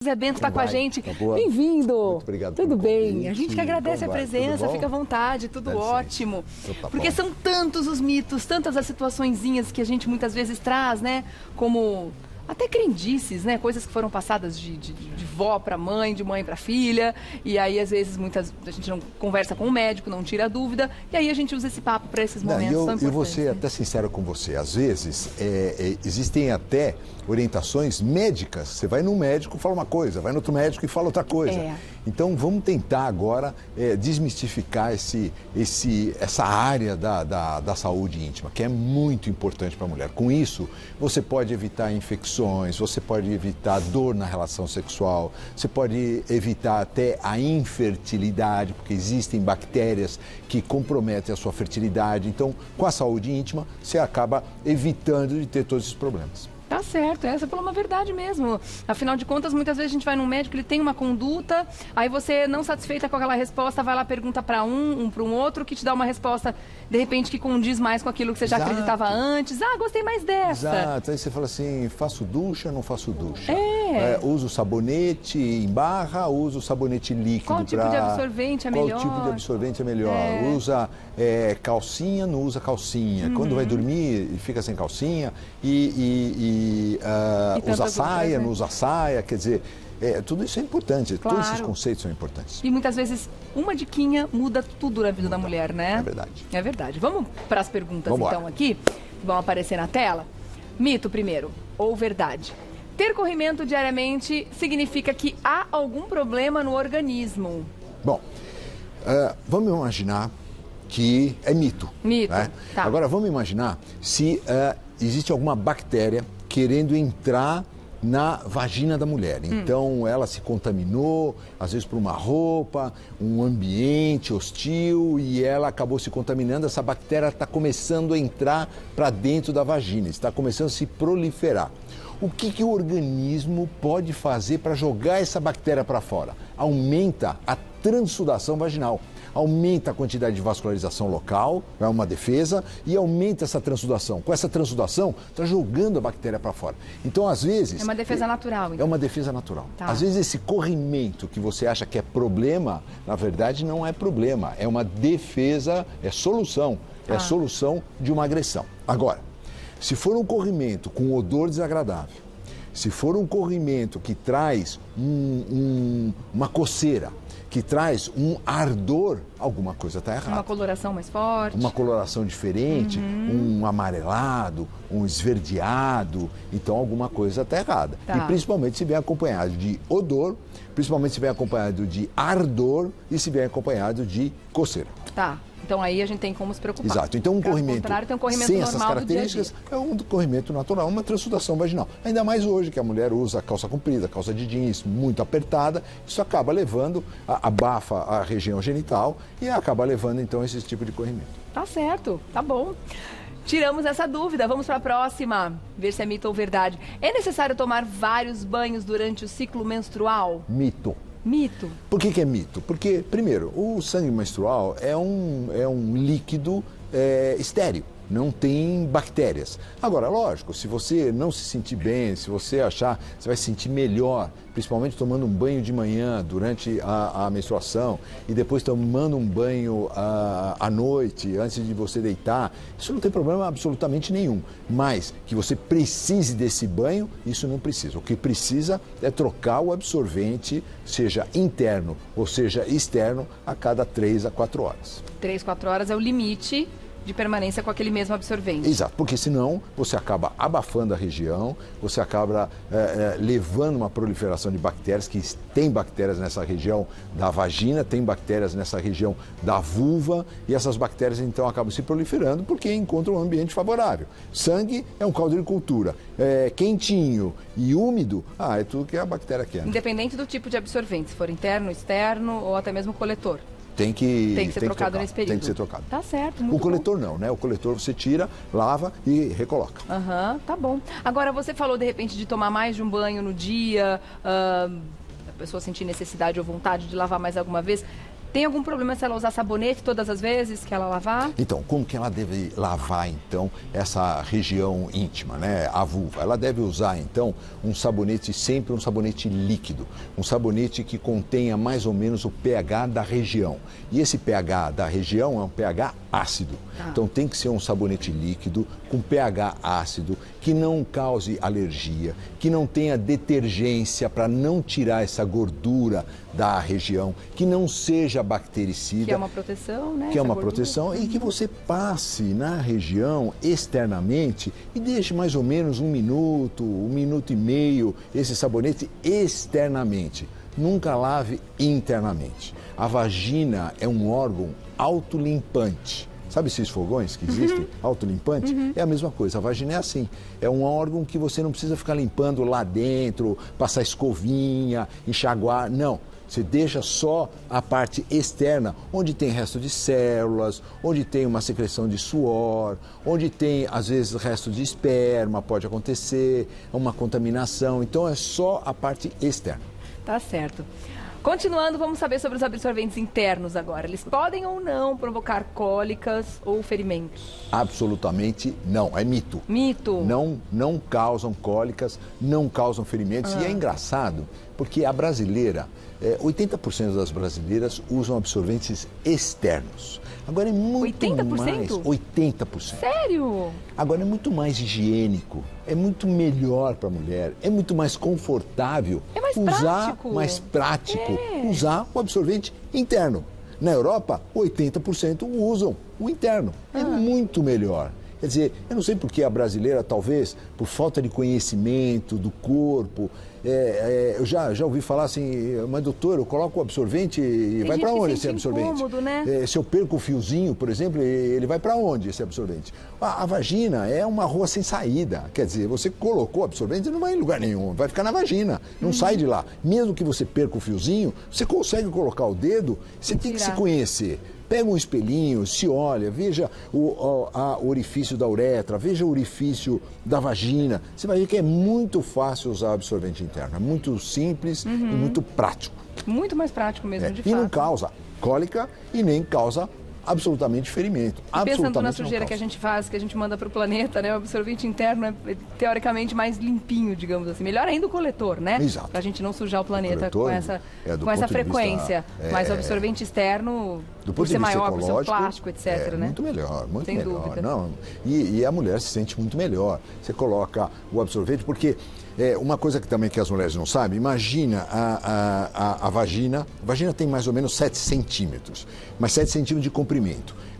Zé Bento está com a gente. Tá Bem-vindo. Muito obrigado. Tudo bem? Convite. A gente que agradece a presença, fica à vontade, tudo ótimo. Porque são tantos os mitos, tantas as situaçõezinhas que a gente muitas vezes traz, né? Como até crendices, né? Coisas que foram passadas de vó para mãe, de mãe para filha. E aí, às vezes, a gente não conversa com o médico, não tira a dúvida. E aí a gente usa esse papo para esses momentos tão importantes. Eu vou ser até sincero com você. Às vezes, existem até orientações médicas. Você vai num médico, fala uma coisa, vai no outro médico e fala outra coisa. Então, vamos tentar agora desmistificar essa área da saúde íntima, que é muito importante para a mulher. Com isso, você pode evitar infecções, você pode evitar dor na relação sexual, você pode evitar até a infertilidade, porque existem bactérias que comprometem a sua fertilidade. Então, com a saúde íntima, você acaba evitando de ter todos esses problemas. Tá certo, essa falou uma verdade mesmo. Afinal de contas, muitas vezes a gente vai num médico, ele tem uma conduta, aí você, não satisfeita com aquela resposta, vai lá, pergunta para um para um outro, que te dá uma resposta, de repente, que condiz mais com aquilo que você já acreditava antes. Ah, gostei mais dessa. Exato, aí você fala assim, faço ducha, não faço ducha. Uso sabonete em barra, uso sabonete líquido. Qual tipo de absorvente é melhor? Qual tipo de absorvente é melhor? Usa calcinha, não usa calcinha. Quando vai dormir, fica sem calcinha usa saia, não usa saia, quer dizer, tudo isso é importante, todos esses conceitos são importantes. E muitas vezes uma diquinha muda tudo na vida da mulher, né? É verdade. É verdade. Vamos para as perguntas então aqui, que vão aparecer na tela. Mito primeiro, ou verdade? Ter corrimento diariamente significa que há algum problema no organismo? Bom, vamos imaginar que é mito. Mito, né? tá. Agora vamos imaginar se existe alguma bactéria querendo entrar na vagina da mulher. Então, ela se contaminou, às vezes por uma roupa, um ambiente hostil, e ela acabou se contaminando. Essa bactéria está começando a entrar para dentro da vagina, está começando a se proliferar. O que o organismo pode fazer para jogar essa bactéria para fora? Aumenta a transsudação vaginal. Aumenta a quantidade de vascularização local, é uma defesa, e aumenta essa transsudação. Com essa transsudação, está jogando a bactéria para fora. Então, às vezes... É uma defesa natural. Então. É uma defesa natural. Tá. Às vezes, esse corrimento que você acha que é problema, na verdade, não é problema. É uma defesa, é solução. É solução de uma agressão. Agora, se for um corrimento com odor desagradável, se for um corrimento que traz uma coceira, que traz um ardor, alguma coisa está errada. Uma coloração mais forte. Uma coloração diferente, um amarelado, um esverdeado, então alguma coisa está errada. Tá. E principalmente se vem acompanhado de odor, principalmente se vem acompanhado de ardor e se vem acompanhado de coceira. Tá. Então aí a gente tem como se preocupar. Exato. Então um corrimento, sem essas características é um corrimento natural, uma transsudação vaginal. Ainda mais hoje que a mulher usa calça comprida, calça de jeans muito apertada, isso acaba levando, abafa a região genital e acaba levando então esse tipo de corrimento. Tá certo, tá bom. Tiramos essa dúvida, vamos para a próxima, ver se é mito ou verdade. É necessário tomar vários banhos durante o ciclo menstrual? Mito. Mito. Por que é mito? Porque, primeiro, o sangue menstrual é um líquido estéril, não tem bactérias. Agora, lógico, se você não se sentir bem, se você achar que você vai se sentir melhor, principalmente tomando um banho de manhã durante a menstruação e depois tomando um banho à noite, antes de você deitar, isso não tem problema absolutamente nenhum. Mas que você precise desse banho, isso não precisa. O que precisa é trocar o absorvente, seja interno ou seja externo, a cada 3 a 4 horas. 3, 4 horas é o limite de permanência com aquele mesmo absorvente. Exato, porque senão você acaba abafando a região, você acaba levando uma proliferação de bactérias, que tem bactérias nessa região da vagina, tem bactérias nessa região da vulva, e essas bactérias então acabam se proliferando porque encontram um ambiente favorável. Sangue é um caldo de cultura, quentinho e úmido, é tudo que a bactéria quer. Independente do tipo de absorvente, se for interno, externo ou até mesmo coletor. Tem que ser trocado nesse período. Tem que ser trocado. Tá certo, muito O coletor não, né? O coletor você tira, lava e recoloca. Tá bom. Agora, você falou, de repente, de tomar mais de um banho no dia, a pessoa sentir necessidade ou vontade de lavar mais alguma vez. Tem algum problema se ela usar sabonete todas as vezes que ela lavar? Então, como que ela deve lavar, então, essa região íntima, né? A vulva? Ela deve usar, então, um sabonete, sempre um sabonete líquido. Um sabonete que contenha mais ou menos o pH da região. E esse pH da região é um pH ácido. Então, tem que ser um sabonete líquido, com pH ácido, que não cause alergia, que não tenha detergência para não tirar essa gordura da região, que não seja bactericida. Que é uma proteção, né? Que é uma proteção e que você passe na região externamente e deixe mais ou menos 1 minuto e meio esse sabonete externamente. Nunca lave internamente. A vagina é um órgão autolimpante. Sabe esses fogões que existem? Autolimpante? É a mesma coisa, a vagina é assim. É um órgão que você não precisa ficar limpando lá dentro, passar escovinha, enxaguar, não. Você deixa só a parte externa, onde tem resto de células, onde tem uma secreção de suor, onde tem, às vezes, resto de esperma, pode acontecer, uma contaminação. Então, é só a parte externa. Tá certo. Continuando, vamos saber sobre os absorventes internos agora. Eles podem ou não provocar cólicas ou ferimentos? Absolutamente não, é mito. Mito? Não causam cólicas, não causam ferimentos. E é engraçado, porque a brasileira, 80% das brasileiras usam absorventes externos. Agora é muito 80%? mais... 80%. Sério? Agora é muito mais higiênico, é muito melhor para a mulher, é muito mais confortável usar o absorvente interno. Na Europa, 80% usam o interno. É muito melhor. Quer dizer, eu não sei por que a brasileira, talvez, por falta de conhecimento do corpo, eu já ouvi falar assim, mas doutor, eu coloco o absorvente e vai para onde esse absorvente? Incômodo, né? Se eu perco o fiozinho, por exemplo, ele vai para onde esse absorvente? A vagina é uma rua sem saída, quer dizer, você colocou o absorvente, não vai em lugar nenhum, vai ficar na vagina, não sai de lá. Mesmo que você perca o fiozinho, você consegue colocar o dedo, você tem que se conhecer. Pega um espelhinho, se olha, veja o orifício da uretra, veja o orifício da vagina. Você vai ver que é muito fácil usar absorvente interno. É muito simples e muito prático. Muito mais prático mesmo, de fato. E não causa cólica e nem causa absolutamente ferimento. E pensando na sujeira que a gente faz, que a gente manda para o planeta, né? O absorvente interno é teoricamente mais limpinho, digamos assim. Melhor ainda o coletor, né? Exato. Para a gente não sujar o planeta com essa frequência. Mas o absorvente externo, por ser maior, por ser um plástico, etc. Né? Muito melhor, muito Sem melhor. dúvida. Não, e a mulher se sente muito melhor. Você coloca o absorvente, porque uma coisa que também que as mulheres não sabem, imagina a vagina. A vagina tem mais ou menos 7 centímetros, mas 7 centímetros de comprimento.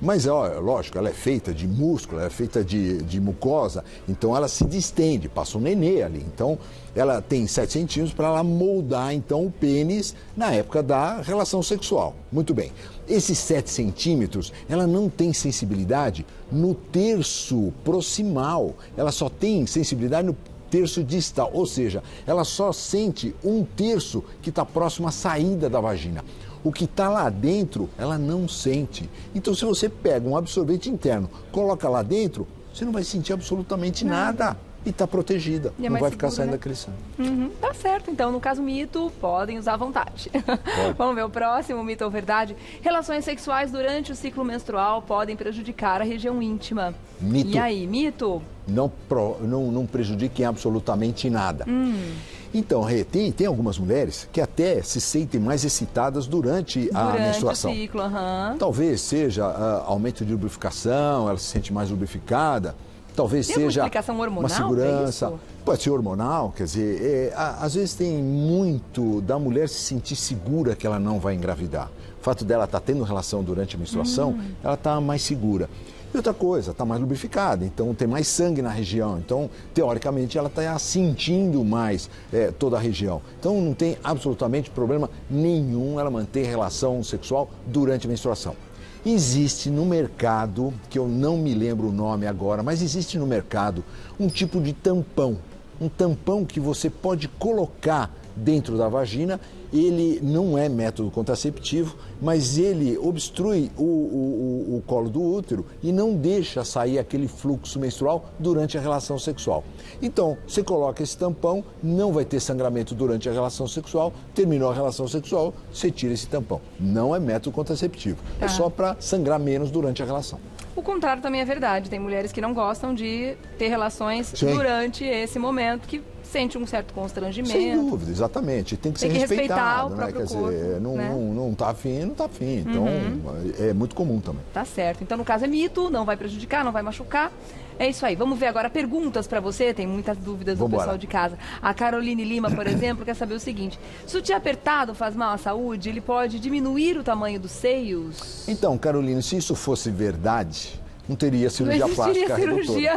Mas, lógico, ela é feita de músculo, ela é feita de mucosa, então ela se distende, passa um nenê ali. Então, ela tem 7 centímetros para ela moldar, então, o pênis na época da relação sexual. Muito bem. Esses 7 centímetros, ela não tem sensibilidade no terço proximal, ela só tem sensibilidade no terço distal, ou seja, ela só sente 1/3 que está próximo à saída da vagina. O que está lá dentro, ela não sente. Então, se você pega um absorvente interno, coloca lá dentro, você não vai sentir absolutamente nada. E está protegida, não vai ficar saindo daquele sangue. Tá certo, então, no caso mito, podem usar à vontade. Vamos ver o próximo, mito ou verdade. Relações sexuais durante o ciclo menstrual podem prejudicar a região íntima. Mito. E aí, mito? Não prejudiquem absolutamente nada. Então, tem algumas mulheres que até se sentem mais excitadas durante a menstruação. Durante o ciclo, Talvez seja aumento de lubrificação, ela se sente mais lubrificada. Talvez seja hormonal, uma segurança, pode ser hormonal, quer dizer, às vezes tem muito da mulher se sentir segura que ela não vai engravidar. O fato dela estar tendo relação durante a menstruação, ela está mais segura. E outra coisa, está mais lubrificada, então tem mais sangue na região, então teoricamente ela está sentindo mais toda a região. Então não tem absolutamente problema nenhum ela manter relação sexual durante a menstruação. Existe no mercado, que eu não me lembro o nome agora, mas existe no mercado um tipo de tampão. Um tampão que você pode colocar dentro da vagina. Ele não é método contraceptivo, mas ele obstrui o colo do útero e não deixa sair aquele fluxo menstrual durante a relação sexual. Então, você coloca esse tampão, não vai ter sangramento durante a relação sexual, terminou a relação sexual, você tira esse tampão. Não é método contraceptivo, é só para sangrar menos durante a relação. O contrário também é verdade, tem mulheres que não gostam de ter relações durante esse momento, que sente um certo constrangimento. Sem dúvida, exatamente. Tem que ser respeitado, o né? próprio Quer corpo, dizer, não tá afim, não tá afim. Então, é muito comum também. Tá certo. Então, no caso, é mito, não vai prejudicar, não vai machucar. É isso aí. Vamos ver agora perguntas para você. Tem muitas dúvidas do pessoal de casa. A Caroline Lima, por exemplo, quer saber o seguinte. Sutiã apertado faz mal à saúde? Ele pode diminuir o tamanho dos seios? Então, Caroline, se isso fosse verdade, não teria cirurgia plástica cirurgia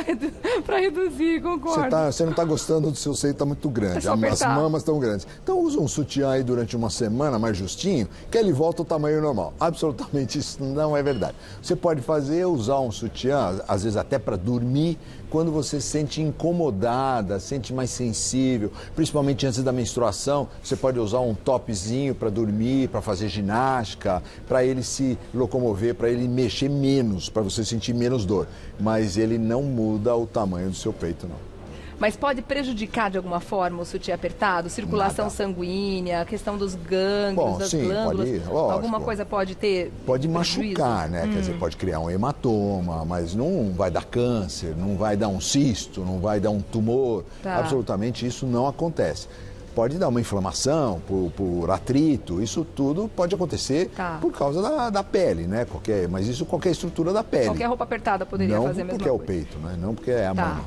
para reduzir, concordo. Você não está gostando do seu seio, está muito grande. As mamas estão grandes. Então usa um sutiã aí durante uma semana, mais justinho, que ele volta ao tamanho normal. Absolutamente isso não é verdade. Você pode usar um sutiã, às vezes até para dormir, quando você se sente incomodada, sente mais sensível, principalmente antes da menstruação. Você pode usar um topzinho para dormir, para fazer ginástica, para ele se locomover, para ele mexer menos, para você sentir menos dor. Mas ele não muda o tamanho do seu peito, não. Mas pode prejudicar de alguma forma o sutiã apertado? Circulação sanguínea, a questão dos gânglios, das glândulas? Alguma coisa pode ter Pode machucar, né? Quer dizer, pode criar um hematoma, mas não vai dar câncer, não vai dar um cisto, não vai dar um tumor. Absolutamente isso não acontece. Pode dar uma inflamação por atrito, isso tudo pode acontecer por causa da pele, né? Mas isso qualquer estrutura da pele. Qualquer roupa apertada poderia fazer a mesma coisa. Não porque é o peito, né? Não porque é a mama.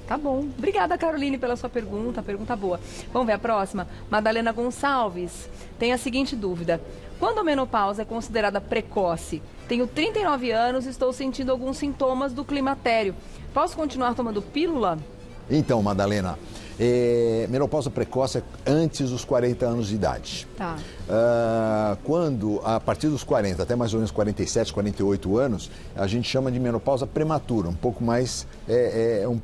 Tá bom. Obrigada, Caroline, pela sua pergunta boa. Vamos ver a próxima. Madalena Gonçalves tem a seguinte dúvida. Quando a menopausa é considerada precoce? Tenho 39 anos e estou sentindo alguns sintomas do climatério. Posso continuar tomando pílula? Então, Madalena, menopausa precoce é antes dos 40 anos de idade. A partir dos 40 até mais ou menos 47, 48 anos, a gente chama de menopausa prematura, um pouco antes. Um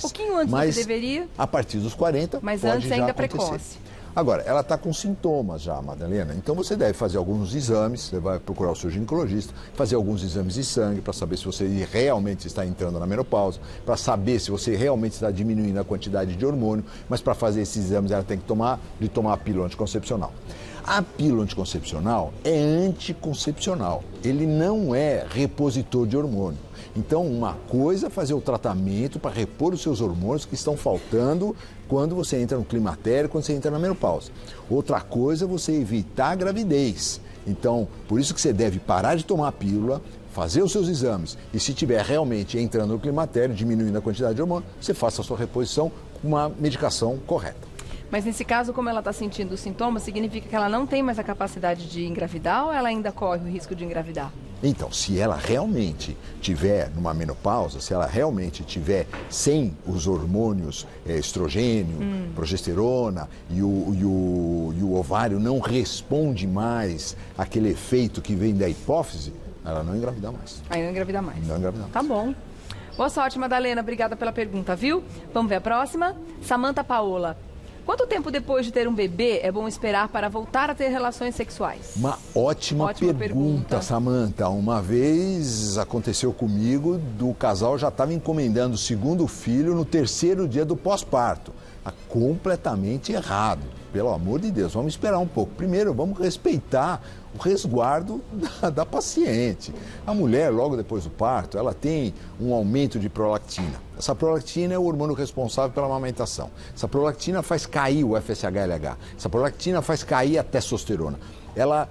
pouquinho antes do que deveria. A partir dos 40, mas pode antes já ainda acontecer. Precoce. Agora, ela está com sintomas já, Madalena, então você deve fazer alguns exames, você vai procurar o seu ginecologista, fazer alguns exames de sangue para saber se você realmente está entrando na menopausa, para saber se você realmente está diminuindo a quantidade de hormônio, mas para fazer esses exames ela tem que tomar a pílula anticoncepcional. A pílula anticoncepcional é anticoncepcional, ele não é repositor de hormônio. Então, uma coisa é fazer o tratamento para repor os seus hormônios que estão faltando quando você entra no climatério, quando você entra na menopausa. Outra coisa é você evitar a gravidez. Então, por isso que você deve parar de tomar a pílula, fazer os seus exames e se tiver realmente entrando no climatério, diminuindo a quantidade de hormônio, você faça a sua reposição com uma medicação correta. Mas nesse caso, como ela está sentindo os sintomas, significa que ela não tem mais a capacidade de engravidar ou ela ainda corre o risco de engravidar? Então, se ela realmente tiver numa menopausa, se ela realmente tiver sem os hormônios estrogênio, progesterona e o ovário não responde mais àquele efeito que vem da hipófise, ela não engravida mais. Aí não engravida mais. Não engravida mais. Tá bom. Boa sorte, Madalena. Obrigada pela pergunta, viu? Vamos ver a próxima. Samanta Paola. Quanto tempo depois de ter um bebê é bom esperar para voltar a ter relações sexuais? Uma ótima pergunta, Samanta. Uma vez aconteceu comigo, do casal já estava encomendando o segundo filho no 3º dia do pós-parto. Completamente errado. Pelo amor de Deus, vamos esperar um pouco. Primeiro, vamos respeitar o resguardo da paciente. A mulher, logo depois do parto, ela tem um aumento de prolactina. Essa prolactina é o hormônio responsável pela amamentação. Essa prolactina faz cair o FSH-LH. Essa prolactina faz cair a testosterona. Ela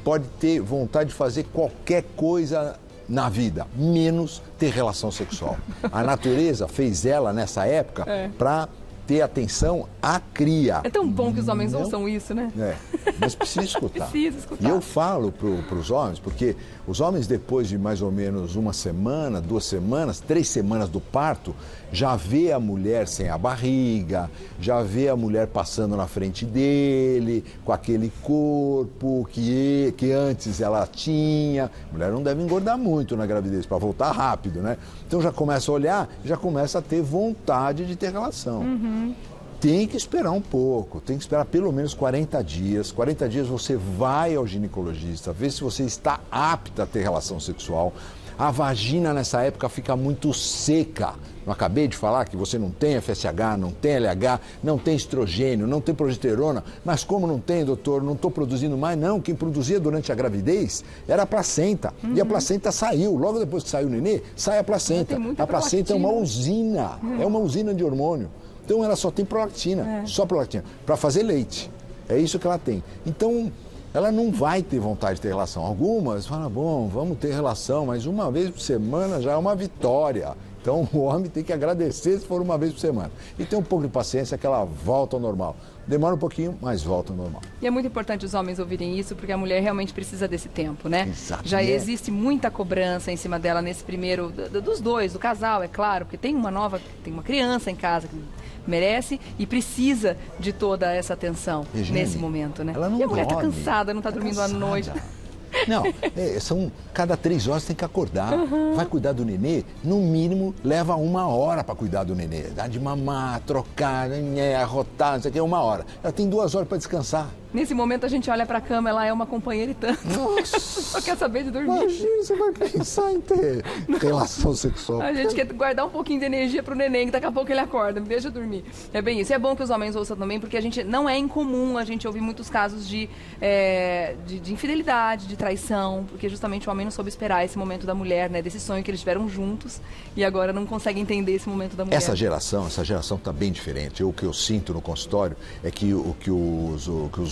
pode ter vontade de fazer qualquer coisa na vida, menos ter relação sexual. A natureza fez ela, nessa época, para ter atenção à cria. É tão bom que os homens ouçam isso, né? Mas precisa escutar. Precisa escutar. E eu falo para os homens, porque os homens, depois de mais ou menos uma semana, 2 semanas, 3 semanas do parto, já vê a mulher sem a barriga, já vê a mulher passando na frente dele, com aquele corpo que antes ela tinha. A mulher não deve engordar muito na gravidez, para voltar rápido, né? Então já começa a olhar, já começa a ter vontade de ter relação. tem que esperar um pouco, tem que esperar pelo menos 40 dias. 40 dias você vai ao ginecologista, vê se você está apta a ter relação sexual. A vagina nessa época fica muito seca. Não acabei de falar que você não tem FSH, não tem LH, não tem estrogênio, não tem progesterona. Mas como não tem, doutor, não estou produzindo mais? Não, quem produzia durante a gravidez era a placenta. E a placenta saiu. Logo depois que saiu o nenê, sai a placenta. A placenta é uma usina, é uma usina de hormônio. Então ela só tem prolactina, só prolactina, para fazer leite. É isso que ela tem. Então ela não vai ter vontade de ter relação. Algumas falam, bom, vamos ter relação, mas uma vez por semana já é uma vitória. Então o homem tem que agradecer se for uma vez por semana. E ter um pouco de paciência que ela volta ao normal. Demora um pouquinho, mas volta ao normal. E é muito importante os homens ouvirem isso, porque a mulher realmente precisa desse tempo, né? Exato. Já existe muita cobrança em cima dela nesse primeiro, dos dois, do casal, é claro, porque tem uma criança em casa que merece e precisa de toda essa atenção nesse momento, né? Ela não e a mulher dorme, tá cansada, não tá dormindo à noite. Não, cada 3 horas tem que acordar. Vai cuidar do nenê, no mínimo leva 1 hora para cuidar do nenê. Dá de mamar, trocar, arrotar, não sei o que, 1 hora. Ela tem 2 horas para descansar. Nesse momento a gente olha pra cama, ela é uma companheira e tanto. Nossa! Só quer saber de dormir. Imagina, você vai pensar em ter relação sexual. A gente quer guardar um pouquinho de energia pro neném, que daqui a pouco ele acorda, me deixa dormir. É bem isso. E é bom que os homens ouçam também, porque a gente não é incomum a gente ouvir muitos casos de infidelidade, de traição, porque justamente o homem não soube esperar esse momento da mulher, né? Desse sonho que eles tiveram juntos e agora não consegue entender esse momento da mulher. Essa geração está bem diferente. O que eu sinto no consultório é que os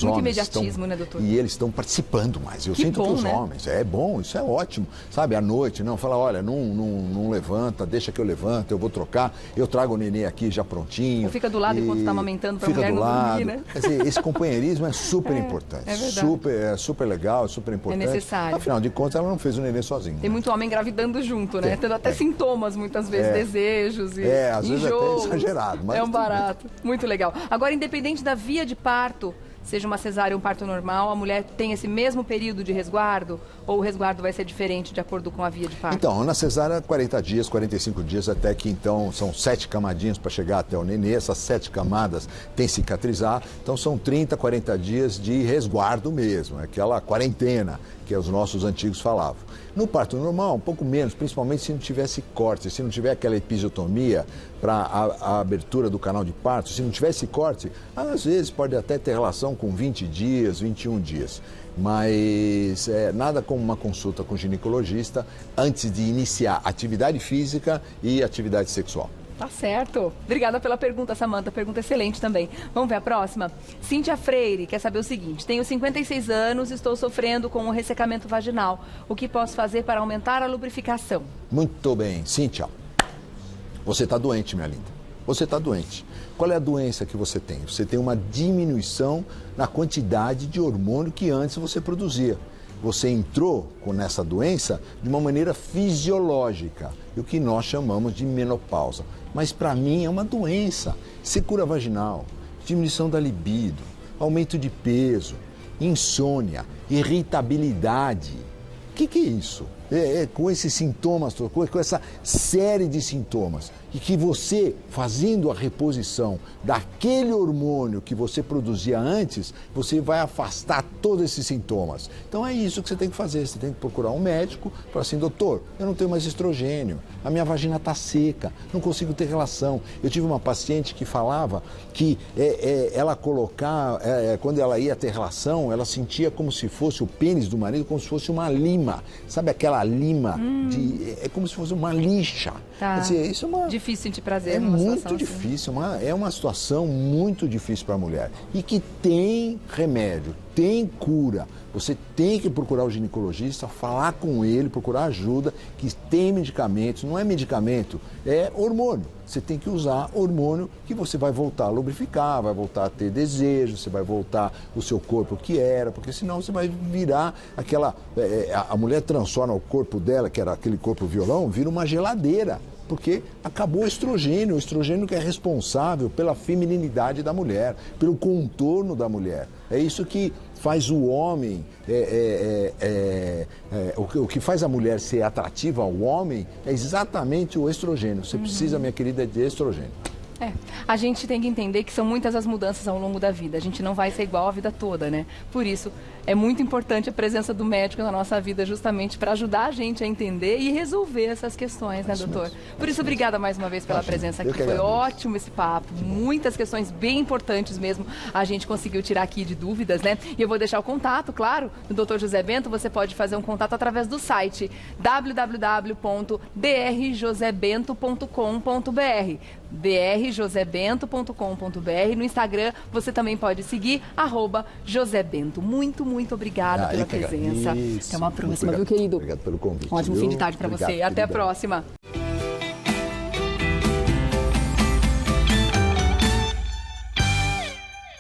muito homens imediatismo, estão, né, doutor? E eles estão participando mais. Eu que sinto bom, que os né? homens, é bom, isso é ótimo. Sabe, à noite, não, fala, olha, não levanta, deixa que eu levanto, eu vou trocar, eu trago o nenê aqui já prontinho. Ou fica do lado enquanto está amamentando para a mulher não dormir, né? Quer dizer, esse companheirismo é super importante. É verdade. Super legal, super importante. É necessário. Afinal de contas, ela não fez o nenê sozinha. Tem muito homem engravidando junto, né? Tendo até sintomas, muitas vezes, desejos e às enjoos. vezes até exagerado. Mas é um barato. Muito legal. Agora, independente da via de parto, seja uma cesárea ou um parto normal, a mulher tem esse mesmo período de resguardo? Ou o resguardo vai ser diferente de acordo com a via de parto? Então, na cesárea, 40 dias, 45 dias, até que então são 7 camadinhas para chegar até o nenê. Essas 7 camadas tem que cicatrizar. Então são 30, 40 dias de resguardo mesmo, aquela quarentena que os nossos antigos falavam. No parto normal, um pouco menos, principalmente se não tivesse corte, se não tiver aquela episiotomia para a abertura do canal de parto, se não tivesse corte, às vezes pode até ter relação com 20 dias, 21 dias. Mas nada como uma consulta com o ginecologista antes de iniciar atividade física e atividade sexual. Tá certo. Obrigada pela pergunta, Samanta. Pergunta excelente também. Vamos ver a próxima? Cíntia Freire quer saber o seguinte. Tenho 56 anos e estou sofrendo com um ressecamento vaginal. O que posso fazer para aumentar a lubrificação? Muito bem. Cíntia, você está doente, minha linda. Você está doente. Qual é a doença que você tem? Você tem uma diminuição na quantidade de hormônio que antes você produzia. Você entrou nessa doença de uma maneira fisiológica, o que nós chamamos de menopausa. Mas para mim é uma doença. Secura vaginal, diminuição da libido, aumento de peso, insônia, irritabilidade. O que é isso? Com esses sintomas, com essa série de sintomas, e que você, fazendo a reposição daquele hormônio que você produzia antes, você vai afastar todos esses sintomas. Então é isso que você tem que fazer, você tem que procurar um médico, falar assim, doutor, eu não tenho mais estrogênio, a minha vagina está seca, não consigo ter relação. Eu tive uma paciente que falava que ela quando ela ia ter relação, ela sentia como se fosse o pênis do marido, como se fosse uma lima, sabe aquela lima, é como se fosse uma lixa. Tá. Quer dizer, isso é uma... Difícil de prazer. É muito assim. difícil, é uma situação muito difícil para a mulher. E que tem remédio, tem cura. Você tem que procurar o ginecologista, falar com ele, procurar ajuda, que tem medicamentos, não é medicamento, é hormônio. Você tem que usar hormônio que você vai voltar a lubrificar, vai voltar a ter desejo, você vai voltar o seu corpo que era, porque senão você vai virar aquela... a mulher transforma o corpo dela, que era aquele corpo violão, vira uma geladeira. Porque acabou o estrogênio que é responsável pela feminilidade da mulher, pelo contorno da mulher. É isso que faz o homem, o que faz a mulher ser atrativa ao homem é exatamente o estrogênio. Você precisa, minha querida, de estrogênio. A gente tem que entender que são muitas as mudanças ao longo da vida. A gente não vai ser igual a vida toda, né? Por isso, é muito importante a presença do médico na nossa vida, justamente para ajudar a gente a entender e resolver essas questões, né, doutor? Por isso, obrigada mais uma vez pela presença aqui. Foi ótimo esse papo. Muitas questões bem importantes mesmo a gente conseguiu tirar aqui de dúvidas, né? E eu vou deixar o contato, claro, do Dr. José Bento. Você pode fazer um contato através do site www.drjosebento.com.br drjosebento.com.br. No Instagram você também pode seguir @josebento. Muito obrigada pela presença. Até uma próxima, viu, querido? Obrigado pelo convite. Ótimo fim de tarde para você. Até a próxima.